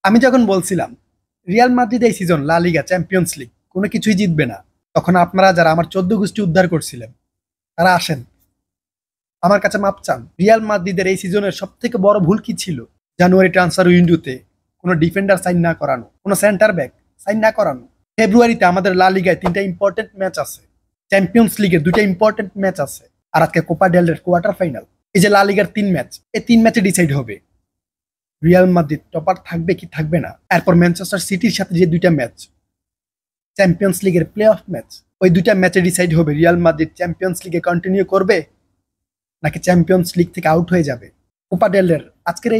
আমি যখন বলছিলাম রিয়াল মাদ্রিদ এই সিজন লা লিগা চ্যাম্পিয়ন্স লিগ কোনো কিছুই জিতবে না, তখন আপনারা যারা আমার 14 গোষ্ঠী উদ্ধার করছিলেন তারা আসেন আমার কাছে মাপ চান। রিয়াল মাদ্রিদের এই সিজনের সব থেকে বড় ভুল কি ছিল? জানুয়ারি ট্রান্সফার উইন্ডোতে কোনো ডিফেন্ডার সাইন না করানো, কোনো সেন্টার ব্যাক সাইন না করানো। ফেব্রুয়ারিতে আমাদের লা লিগায় 3টা ইম্পর্টেন্ট ম্যাচ আছে, চ্যাম্পিয়ন্স লিগের 2টা ইম্পর্টেন্ট ম্যাচ আছে, আর আজকে কোপা ডেল রের কোয়ার্টার ফাইনাল। এই যে লা লিগার 3 ম্যাচ, এই 3 ম্যাচে ডিসাইড হবে রিয়াল মাদ্রিদ টপার থাকবে কি থাকবে না। এরপর ম্যানচেস্টার সিটির সাথে যে 2টা ম্যাচ চ্যাম্পিয়ন্স লিগের প্লে অফ ম্যাচ, ওই 2টা ম্যাচে ডিসাইড হবে রিয়াল মাদ্রিদ চ্যাম্পিয়ন্স লিগে কন্টিনিউ করবে নাকি চ্যাম্পিয়ন্স লিগ থেকে আউট হয়ে যাবে। কোপা ডেল রের আজকের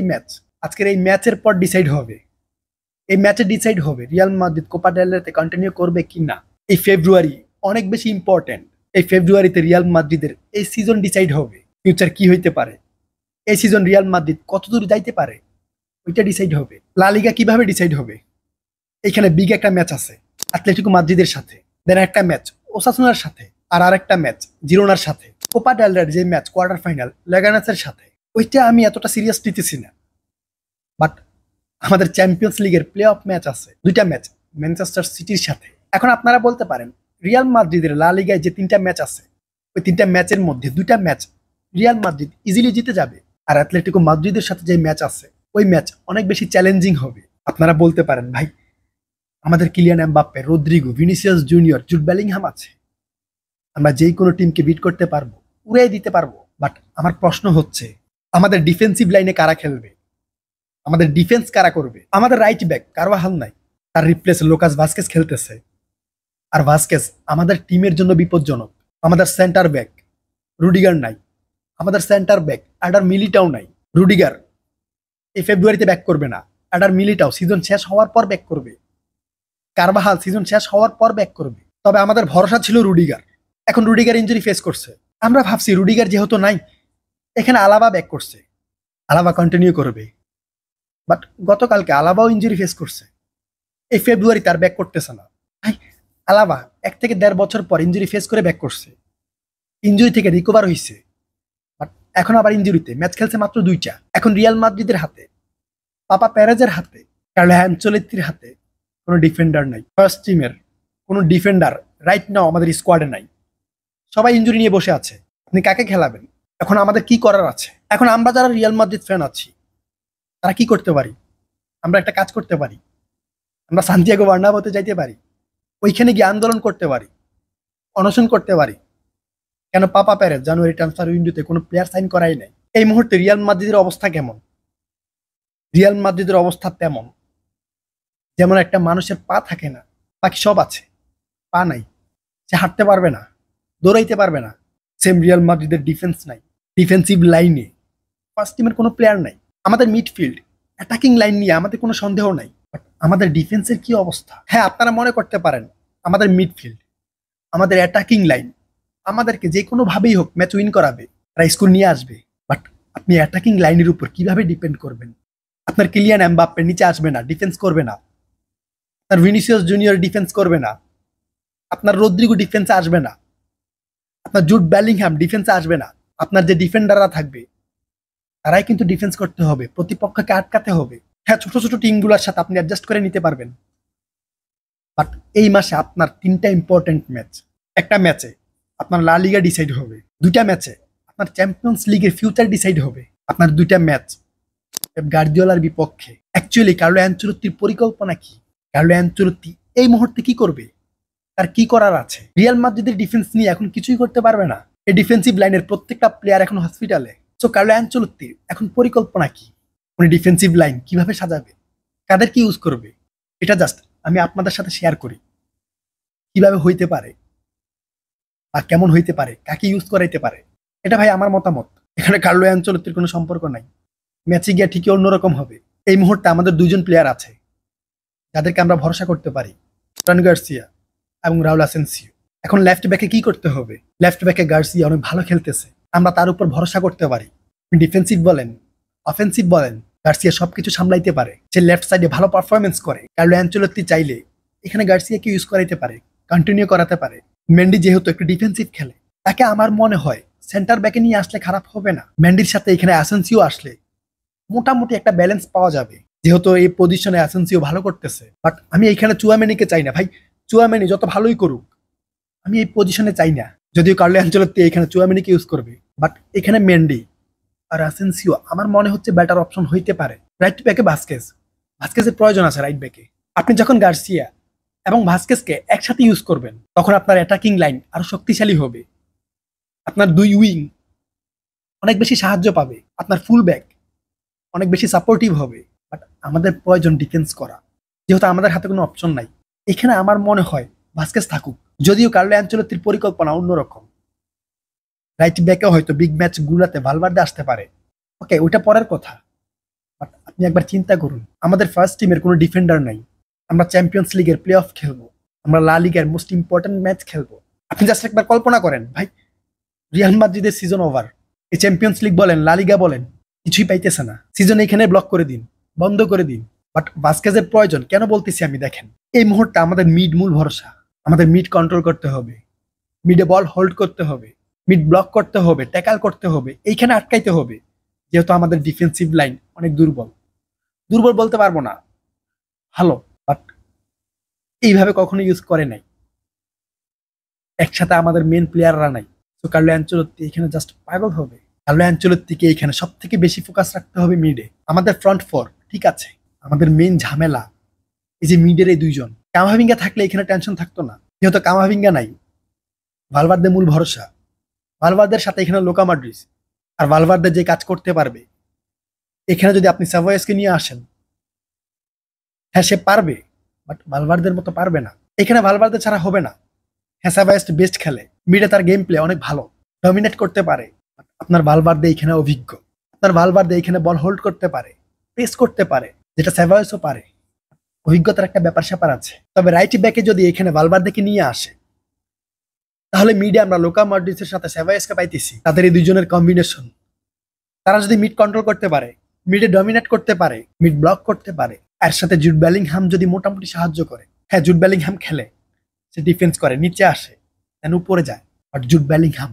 এই ম্যাচের পর ডিসাইড হবে, এই ম্যাচে ডিসাইড হবে Real Madrid Copa del Rey continue করবে কি না। এই ফেব্রুয়ারি অনেক বেশি ইম্পর্টেন্ট। এই ফেব্রুয়ারিতে রিয়াল মাদ্রিদের এই সিজন ডিসাইড হবে ফিউচার কি হইতে পারে, এই সিজন রিয়াল মাদ্রিদ কতদূর যাইতে পারে ওইটা ডিসাইড হবে। লা লিগা কিভাবে ডিসাইড হবে? এখানে বিগ একটা ম্যাচ আছে অ্যাটলেটিকো মাদ্রিদের সাথে, দেন একটা ম্যাচ ওসাসুনার সাথে, আর আরেকটা ম্যাচ জিরোনার সাথে। কোপা ডেল রের যে ম্যাচ কোয়ার্টার ফাইনাল লেগানাসের সাথে, ওইটা আমি এতটা সিরিয়াস নিতেছি না। বাট আমাদের চ্যাম্পিয়ন্স লিগের প্লে অফ ম্যাচ আছে 2টা ম্যাচ ম্যানচেস্টার সিটির সাথে। এখন আপনারা বলতে পারেন রিয়াল মাদ্রিদের লা লিগায় যে 3টা ম্যাচ আছে, ওই 3টা ম্যাচের মধ্যে 2টা ম্যাচ রিয়াল মাদ্রিদ ইজিলি জিতে যাবে, আর অ্যাটলেটিকো মাদ্রিদের সাথে যে ম্যাচ আছে ওই ম্যাচ অনেক বেশি চ্যালেঞ্জিং হবে। আপনারা বলতে পারেন ভাই আমাদের Kylian Mbappe, Rodrigo, Vinicius Junior, Jude Bellingham আছে, আমরা যেই কোনো টিমকে বিট করতে পারবো, উড়িয়ে দিতে পারবো। বাট আমার প্রশ্ন হচ্ছে আমাদের ডিফেন্সিভ লাইনে কারা খেলবে, আমাদের ডিফেন্স কারা করবে? আমাদের রাইট ব্যাক কারওয়াহাল নাই, তার রিপ্লেস লোকাস ভাস্কেস খেলতেছে, আর ভাস্কেস আমাদের টিমের জন্য বিপজ্জনক। আমাদের সেন্টার ব্যাক রুডিগার নাই, আমাদের সেন্টার ব্যাক অ্যাডার মিলিটাও নাই। রুডিগার এই ফেব্রুয়ারিতে ব্যাক করবে না, অ্যাডার মিলিটাও সিজন শেষ হওয়ার পর ব্যাক করবে, কারবাহাল সিজন শেষ হওয়ার পর ব্যাক করবে। তবে আমাদের ভরসা ছিল রুডিগার, এখন রুডিগার ইনজুরি ফেস করছে। আমরা ভাবছি রুডিগার যেহেতু নাই, এখানে আলাবা ব্যাক করছে, আলাবা কন্টিনিউ করবে। বাট গতকালকে আলাবাও ইনজুরি ফেস করছে, এই ফেব্রুয়ারি তার ব্যাক করতেছে না। ভাই আলাবা 1 থেকে 1.5 বছর পর ইনজুরি ফেস করে ব্যাক করছে, ইনজুরি থেকে রিকভার হয়েছে, বাট এখন আবার ইনজুরিতে ম্যাচ খেলছে মাত্র 2টা। এখন রিয়াল মাদ্রিদের হাতে, পাপা পেরেজের হাতে, কার্লো অ্যানচেলত্তির হাতে কোনো ডিফেন্ডার নাই। ফার্স্ট টিমের কোনো ডিফেন্ডার রাইট নাও আমাদের স্কোয়াডে নাই, সবাই ইনজুরি নিয়ে বসে আছে। আপনি কাকে খেলাবেন? এখন আমাদের কি করার আছে? এখন আমরা যারা রিয়াল মাদ্রিদ ফ্যান আছি তারা কি করতে পারি? আমরা একটা কাজ করতে পারি, আমরা সান্তিয়াগো বার্নাব্যুতে যাইতে পারি, ওইখানে গিয়ে আন্দোলন করতে পারি, অনশন করতে পারি। কেন পাপা পেরেজ জানুয়ারি ট্রান্সফার উইন্ডোতে কোনো প্লেয়ার সাইন করাই নাই। এই মুহূর্তে রিয়াল মাদ্রিদের অবস্থা কেমন? রিয়াল মাদ্রিদের অবস্থা তেমন যেমন একটা মানুষের পা থাকে না, বাকি সব আছে, পা নাই, সে হাঁটতে পারবে না, দৌড়াইতে পারবে না। সেম রিয়াল মাদ্রিদের ডিফেন্স নাই, ডিফেন্সিভ লাইনে ফার্স্ট টিমের কোনো প্লেয়ার নাই। আমাদের মিডফিল্ড অ্যাটাকিং লাইন নিয়ে আমাদের কোনো সন্দেহ নাই, বাট আমাদের ডিফেন্সের কি অবস্থা? হ্যাঁ আপনারা মনে করতে পারেন আমাদের মিডফিল্ড, আমাদের অ্যাটাকিং লাইন আমাদেরকে যে কোনোভাবেই হোক ম্যাচ উইন করাবে, তারা স্কোর নিয়ে আসবে। বাট আপনি অ্যাটাকিং লাইনের উপর কিভাবে ডিপেন্ড করবেন? আপনার কিলিয়ান এমবাপ্পে নিচে আসবে না, ডিফেন্স করবে না, আপনার ভিনিসিয়াস জুনিয়র ডিফেন্স করবে না, আপনার রদ্রিগো ডিফেন্সে আসবে না, আপনার জুড বেলিংহাম ডিফেন্সে আসবে না। আপনার যে ডিফেন্ডাররা থাকবে তারাই কিন্তু ডিফেন্স করতে হবে, প্রতিপক্ষকে আটকাতে হবে। হ্যাঁ ছোট ছোট টিমগুলোর সাথে আপনি অ্যাডজাস্ট করে নিতে পারবেন, বাট এই মাসে আপনার 3টা ইম্পর্টেন্ট ম্যাচ, একটা ম্যাচে আপনার লা লিগা ডিসাইড হবে, 2টা ম্যাচে আপনার চ্যাম্পিয়ন্স লিগের ফিউচার ডিসাইড হবে, আপনার 2টা ম্যাচ পেপ গার্দিওলার বিপক্ষে। অ্যাকচুয়ালি কার্লো অ্যানচেলত্তির পরিকল্পনা কি? কার্লো অ্যানচেলত্তি এই মুহূর্তে কি করবে, তার কি করার আছে? রিয়াল মাদ্রিদের ডিফেন্স নিয়ে এখন কিছুই করতে পারবে না, এই ডিফেন্সিভ লাইনের প্রত্যেকটা প্লেয়ার এখন হসপিটালে। সো কার্লো অ্যানচেলত্তির এখন পরিকল্পনা কি? উনি ডিফেন্সিভ লাইন কিভাবে সাজাবে, কাদের কি ইউজ করবে, এটা জাস্ট আমি আপনাদের সাথে শেয়ার করি কিভাবে হইতে পারে বা কেমন হইতে পারে, কাকে ইউজ করাইতে পারে। এটা ভাই আমার মতামত, এখানে কার্লো অ্যানচেলত্তির কোনো সম্পর্ক নাই। ম্যাচে গিয়ে ঠিকই অন্যরকম হবে। এই মুহূর্তে আমাদের 2জন প্লেয়ার আছে যাদেরকে আমরা ভরসা করতে পারি, ফ্রান গার্সিয়া এবং রাউল আসেনসিও। এখন লেফট ব্যাকে কি করতে হবে? লেফট ব্যাকে গার্সিয়া অনেক ভালো খেলতেছে, আমরা তার উপর ভরসা করতে পারি। ডিফেন্সিভ বলেন অফেন্সিভ বলেন, গার্সিয়া সবকিছু সামলাইতে পারে, সে লেফট সাইডে ভালো পারফরমেন্স করে। কার্লো অ্যানচেলত্তি চাইলে এখানে গার্সিয়াকে ইউজ করাইতে পারে, কন্টিনিউ করাতে পারে। মেন্ডি যেহেতু একটু ডিফেন্সিভ খেলে, তাকে আমার মনে হয় সেন্টার ব্যাকে নিয়ে আসলে খারাপ হবে না। মেন্ডির সাথে এখানে আসেনসিও আসলে মোটামুটি একটা ব্যালেন্স পাওয়া যাবে, যেহেতু এই পজিশনে অ্যাসেন্সিও ভালো করতেছে, বাট আমি এখানে চুয়ামেনিকে চাই না ভাই। চুয়ামেনি যত ভালোই করুক, আমি এই পজিশনে চাই না। যদিও কার্লো অ্যাঞ্চেলত্তি এখানে চুয়ামেনিকে ইউজ করবে, বাট এখানে মেন্ডি আর অ্যাসেন্সিও আমার মনে হচ্ছে বেটার অপশন হইতে পারে। রাইট ব্যাকে ভাস্কেজের প্রয়োজন আছে রাইট ব্যাকে। আপনি যখন গার্সিয়া এবং ভাস্কেজকে একসাথে ইউজ করবেন, তখন আপনার অ্যাটাকিং লাইন আরো শক্তিশালী হবে। আপনার দুই উইং অনেক বেশি সাহায্য পাবে, আপনার ফুল ব্যাক অনেক বেশি সাপোর্টিভ হবে। বাট আমাদের প্রয়োজন ডিফেন্স করা, যেহেতু আমাদের হাতে কোনো অপশন নাই। এখানে আমার মনে হয় ভাস্কেজ থাকুক, যদিও কার্লো অ্যাঞ্চেলত্তির পরিকল্পনা অন্যরকম। রাইট ব্যাকে হয়তো বিগ ম্যাচ গুলাতে ভালভার্দে আসতে পারে, ওকে ওইটা পরের কথা। বাট আপনি একবার চিন্তা করুন, আমাদের ফার্স্ট টিমের কোনো ডিফেন্ডার নাই। আমরা চ্যাম্পিয়ন্স লিগের প্লে অফ খেলবো, আমরা লা লিগার মোস্ট ইম্পর্টেন্ট ম্যাচ খেলবো। আপনি জাস্ট একবার কল্পনা করেন ভাই, রিয়াল মাদ্রিদের সিজন ওভার। এই চ্যাম্পিয়ন্স লিগ বলেন, লা লিগা বলেন, কিছুই পাইতেছে না। সিজন এখানে ব্লক করে দিন, বন্ধ করে দিন। বাট ভাস্কেজের প্রয়োজন কেন বলতেছি আমি, দেখেন এই মুহূর্তে আমাদের মিড মূল ভরসা। আমাদের মিড কন্ট্রোল করতে হবে, মিডে বল হোল্ড করতে হবে, মিড ব্লক করতে হবে, ট্যাকাল করতে হবে, এইখানে আটকাইতে হবে। যেহেতু আমাদের ডিফেন্সিভ লাইন অনেক দুর্বল, দুর্বল বলতে পারবো না, ভালো, বাট এইভাবে কখনো ইউজ করে নাই। একসাথে আমাদের মেন প্লেয়াররা নাই। তো কার্লো অ্যাঞ্চেলত্তি এখানে জাস্ট পাগল হবে। কার্লো অ্যাঞ্চেলত্তিকে এখানে সব থেকে বেশি ফোকাস রাখতে হবে মিডে। আমাদের ফ্রন্ট ফোর ঠিক আছে, আমাদের মেন ঝামেলা এই যে মিডের এই দুইজন। কামাভিঙ্গা থাকলে এখানে টেনশন থাকতো না, যেহেতু কামাভিঙ্গা নাই। ভালভার্দে মূল ভরসা, ভালভার্দের সাথে এখানে লোকা মডরিচ। আর ভালভার্দে যে কাজ করতে পারবে, এখানে যদি আপনি সাভয়েসকে নিয়ে আসেন, হ্যাঁ সে পারবে, বাট ভালভার্দের মতো পারবে না। এখানে ভালভার্দে ছাড়া হবে না। হ্যাঁ সাভয়েস বেস্ট খেলে, মিডে তার গেম প্লে অনেক ভালো, ডমিনেট করতে পারে। আপনার ভালভার্দে এখানে অভিজ্ঞ, আপনার ভালভার্দে এখানে বল হোল্ড করতে পারে, প্রেস করতে পারে, যেটা সাভয়েসও পারে। অভিজ্ঞতার একটা ব্যাপার স্যাপার আছে। তবে রাইট ব্যাকে যদি এখানে ভালভার্দেকে নিয়ে আসে, তাহলে মিডে আমরা লোকা মডরিচের সাথে সাভয়েসকে পাইতেছি। তাদের এই দুইজনের কম্বিনেশন, তারা যদি মিড কন্ট্রোল করতে পারে, মিডে ডমিনেট করতে পারে, মিড ব্লক করতে পারে, এর সাথে জুড বেলিংহাম যদি মোটামুটি সাহায্য করে। হ্যাঁ জুড বেলিংহাম খেলে, সে ডিফেন্স করে, নিচে আসে দেন উপরে যায়। বাট জুড বেলিংহাম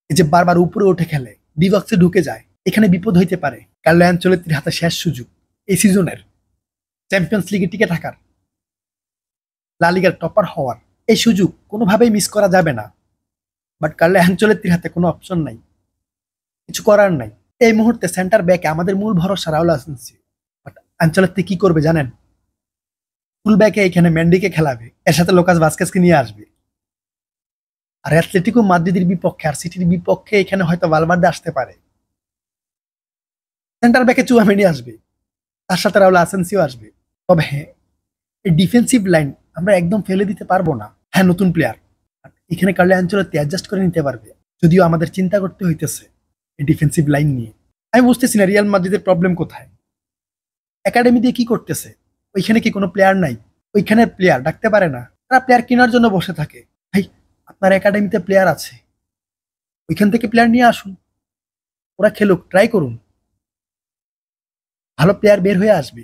এই যে বারবার উপরে উঠে খেলে, ডিবক্সে ঢুকে যায়, এখানে বিপদ হইতে পারে। কার্লো অ্যাঞ্চেলত্তির হাতে শেষ সুযোগ এই সিজনের চ্যাম্পিয়ন্স লিগে টিকে থাকার, লা লিগার টপার হওয়ার। এই সুযোগ কোনোভাবেই মিস করা যাবে না। বাট কার্লো অ্যাঞ্চেলত্তির হাতে কোনো অপশন নাই, কিছু করার নাই। এই মুহূর্তে সেন্টার ব্যাকে আমাদের মূল ভরসা রাউল আসেন্সিও। বাট আঞ্চলত্তি কি করবে জানেন? ফুল ব্যাকে এখানে মেন্ডিকে খেলাবে, এর সাথে লোকাস ভাস্কেজকে নিয়ে আসবে। আর অ্যাথলেটিকো মাদ্রিদের বিপক্ষে আর সিটির বিপক্ষে এখানে হয়তো ভালভার্দে আসতে পারে। সেন্টার ব্যাকে চুয়ামেনি আসবে, তার সাথে রাউল আসেন্সিও আসবে। তবে হ্যাঁ, এই ডিফেন্সিভ লাইন আমরা একদম ফেলে দিতে পারবো না। হ্যাঁ নতুন প্লেয়ার, এখানে কার্লো অ্যাঞ্চেলত্তি অ্যাডজাস্ট করে নিতে পারবে। যদিও আমাদের চিন্তা করতে হইতেছে এই ডিফেন্সিভ লাইন নিয়ে। আমি বুঝতেছি না রিয়াল মাদ্রিদের প্রবলেম কোথায়। একাডেমি দিয়ে কি করতেছে? ওইখানে কি কোনো প্লেয়ার নাই? ওইখানে প্লেয়ার ডাকতে পারে না, তারা প্লেয়ার কেনার জন্য বসে থাকে। ভাই আপনার একাডেমিতে প্লেয়ার আছে, ওইখান থেকে প্লেয়ার নিয়ে আসুন, ওরা খেলুক, ট্রাই করুন, ভালো প্লেয়ার বের হয়ে আসবে।